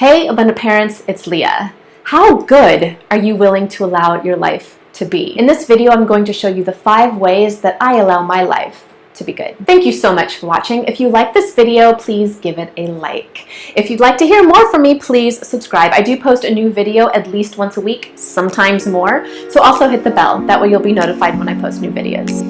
Hey, abundant parents, it's Leah. How good are you willing to allow your life to be? In this video, I'm going to show you the 5 ways that I allow my life to be good. Thank you so much for watching. If you like this video, please give it a like. If you'd like to hear more from me, please subscribe. I do post a new video at least once a week, sometimes more. So also hit the bell. That way you'll be notified when I post new videos.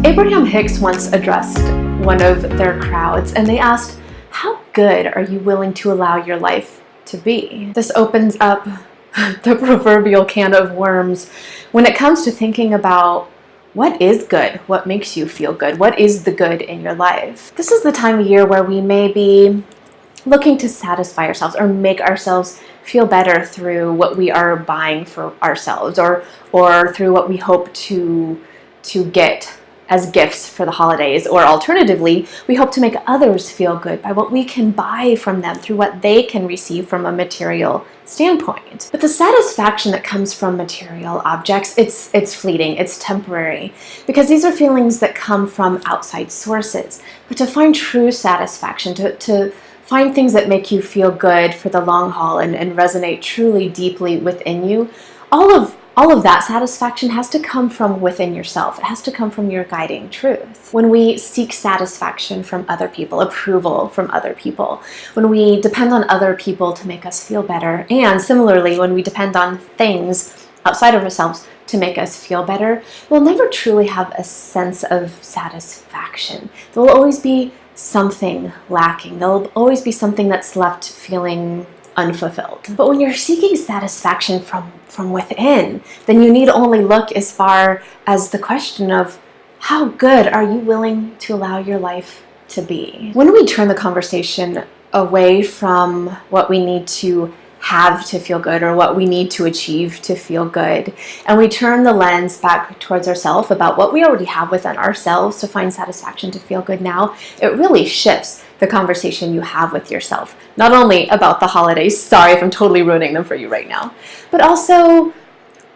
Abraham Hicks once addressed one of their crowds and they asked, how good are you willing to allow your life to be? This opens up the proverbial can of worms when it comes to thinking about what is good, what makes you feel good, what is the good in your life. This is the time of year where we may be looking to satisfy ourselves or make ourselves feel better through what we are buying for ourselves or through what we hope to get as gifts for the holidays, or alternatively, we hope to make others feel good by what we can buy from them through what they can receive from a material standpoint. But the satisfaction that comes from material objects, it's fleeting, it's temporary, because these are feelings that come from outside sources. But to find true satisfaction, to find things that make you feel good for the long haul and resonate truly deeply within you, all of that satisfaction has to come from within yourself. It has to come from your guiding truth. When we seek satisfaction from other people, approval from other people, when we depend on other people to make us feel better, and similarly, when we depend on things outside of ourselves to make us feel better, we'll never truly have a sense of satisfaction. There will always be something lacking. There will always be something that's left feeling unfulfilled. But when you're seeking satisfaction from within, then you need only look as far as the question of how good are you willing to allow your life to be? When we turn the conversation away from what we need to have to feel good or what we need to achieve to feel good, and we turn the lens back towards ourselves about what we already have within ourselves to find satisfaction to feel good now, it really shifts the conversation you have with yourself. Not only about the holidays, sorry if I'm totally ruining them for you right now, but also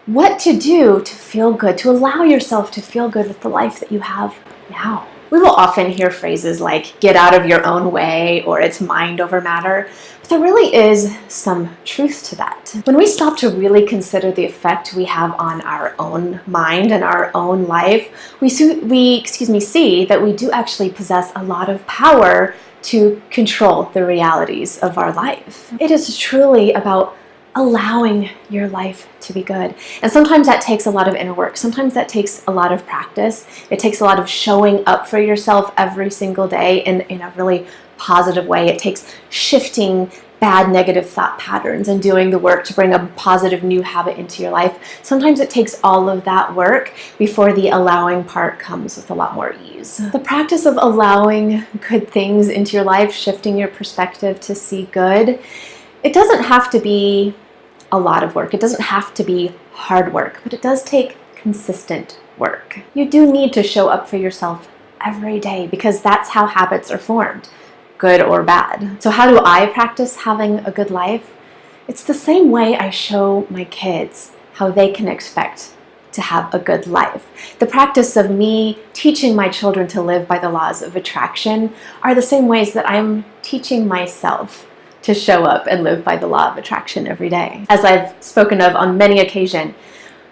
what to do to feel good, to allow yourself to feel good with the life that you have now. We will often hear phrases like, get out of your own way, or it's mind over matter. But there really is some truth to that. When we stop to really consider the effect we have on our own mind and our own life, we see that we do actually possess a lot of power to control the realities of our life. It is truly about allowing your life to be good. And sometimes that takes a lot of inner work. Sometimes that takes a lot of practice. It takes a lot of showing up for yourself every single day in a really positive way. It takes shifting bad negative thought patterns and doing the work to bring a positive new habit into your life. Sometimes it takes all of that work before the allowing part comes with a lot more ease. The practice of allowing good things into your life, shifting your perspective to see good, it doesn't have to be a lot of work. It doesn't have to be hard work, but it does take consistent work. You do need to show up for yourself every day because that's how habits are formed, good or bad. So how do I practice having a good life? It's the same way I show my kids how they can expect to have a good life. The practice of me teaching my children to live by the laws of attraction are the same ways that I'm teaching myself to show up and live by the law of attraction every day. As I've spoken of on many occasions,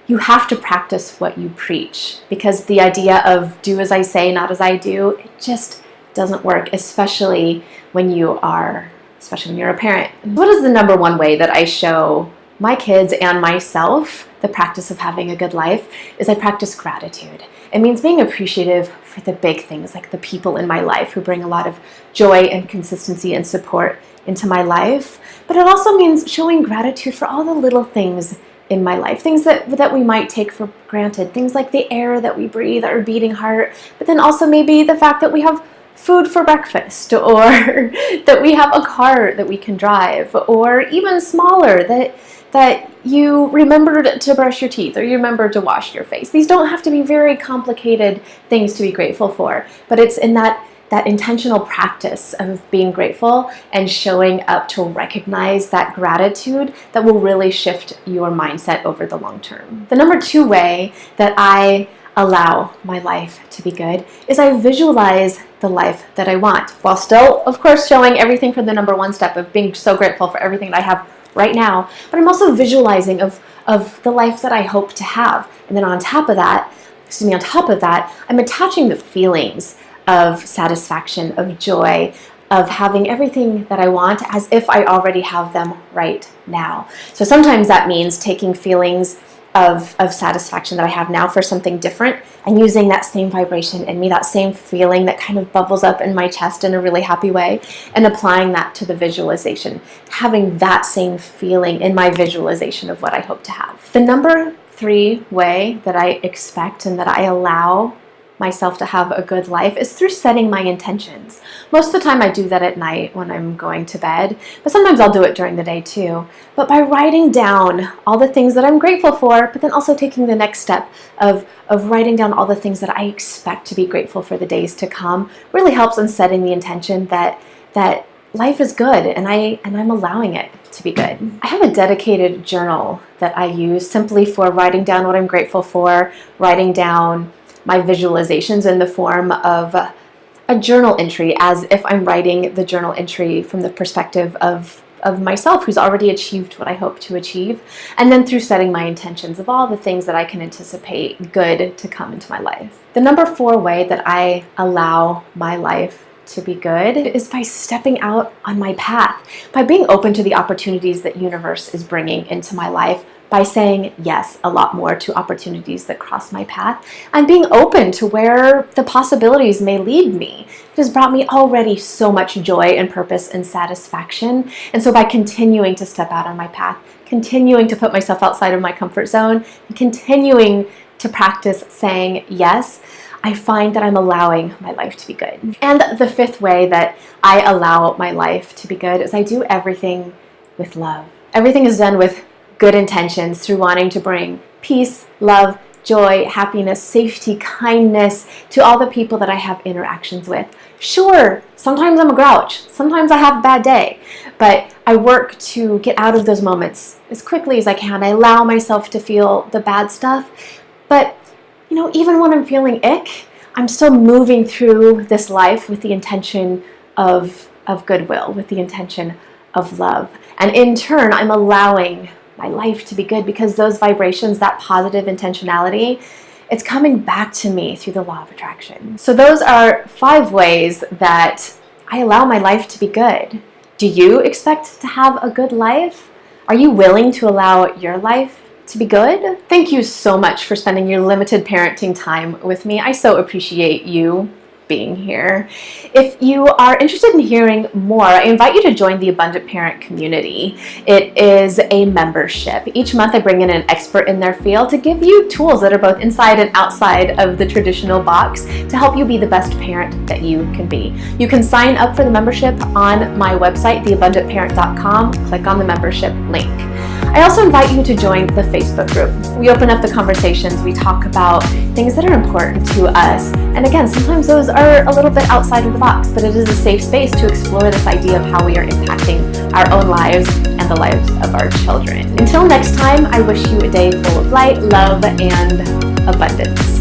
you have to practice what you preach, because the idea of do as I say, not as I do, it just doesn't work, especially when you're a parent. What is the number one way that I show my kids and myself the practice of having a good life is I practice gratitude. It means being appreciative for the big things, like the people in my life who bring a lot of joy and consistency and support into my life. But it also means showing gratitude for all the little things in my life, things that we might take for granted, things like the air that we breathe, our beating heart, but then also maybe the fact that we have food for breakfast, or that we have a car that we can drive, or even smaller, that you remembered to brush your teeth or you remembered to wash your face. These don't have to be very complicated things to be grateful for, but it's in that intentional practice of being grateful and showing up to recognize that gratitude that will really shift your mindset over the long term. The number 2 way that I allow my life to be good is I visualize the life that I want, while still, of course, showing everything for the number one step of being so grateful for everything that I have right now. But I'm also visualizing of the life that I hope to have. And then on top of that, I'm attaching the feelings of satisfaction, of joy, of having everything that I want as if I already have them right now. So sometimes that means taking feelings of satisfaction that I have now for something different and using that same vibration in me, that same feeling that kind of bubbles up in my chest in a really happy way, and applying that to the visualization, having that same feeling in my visualization of what I hope to have. The number 3 way that I expect and that I allow myself to have a good life is through setting my intentions. Most of the time I do that at night when I'm going to bed, but sometimes I'll do it during the day too. But by writing down all the things that I'm grateful for, but then also taking the next step of writing down all the things that I expect to be grateful for the days to come, really helps in setting the intention that life is good and I'm allowing it to be good. I have a dedicated journal that I use simply for writing down what I'm grateful for, writing down my visualizations in the form of a journal entry, as if I'm writing the journal entry from the perspective of myself who's already achieved what I hope to achieve, and then through setting my intentions of all the things that I can anticipate good to come into my life. The number 4 way that I allow my life to be good is by stepping out on my path, by being open to the opportunities that universe is bringing into my life, by saying yes a lot more to opportunities that cross my path, and being open to where the possibilities may lead me. It has brought me already so much joy and purpose and satisfaction. And so by continuing to step out on my path, continuing to put myself outside of my comfort zone, and continuing to practice saying yes, I find that I'm allowing my life to be good. And the 5th way that I allow my life to be good is I do everything with love. Everything is done with good intentions, through wanting to bring peace, love, joy, happiness, safety, kindness to all the people that I have interactions with. Sure, sometimes I'm a grouch, sometimes I have a bad day, but I work to get out of those moments as quickly as I can. I allow myself to feel the bad stuff, but even when I'm feeling ick, I'm still moving through this life with the intention of goodwill, with the intention of love. And in turn, I'm allowing my life to be good because those vibrations, that positive intentionality, it's coming back to me through the law of attraction. So those are 5 ways that I allow my life to be good. Do you expect to have a good life? Are you willing to allow your life to be good? Thank you so much for spending your limited parenting time with me. I so appreciate you being here. If you are interested in hearing more, I invite you to join the Abundant Parent community. It is a membership. Each month I bring in an expert in their field to give you tools that are both inside and outside of the traditional box to help you be the best parent that you can be. You can sign up for the membership on my website, theabundantparent.com. Click on the membership link. I also invite you to join the Facebook group. We open up the conversations. We talk about things that are important to us. And again, sometimes those are a little bit outside of the box, but it is a safe space to explore this idea of how we are impacting our own lives and the lives of our children. Until next time, I wish you a day full of light, love, and abundance.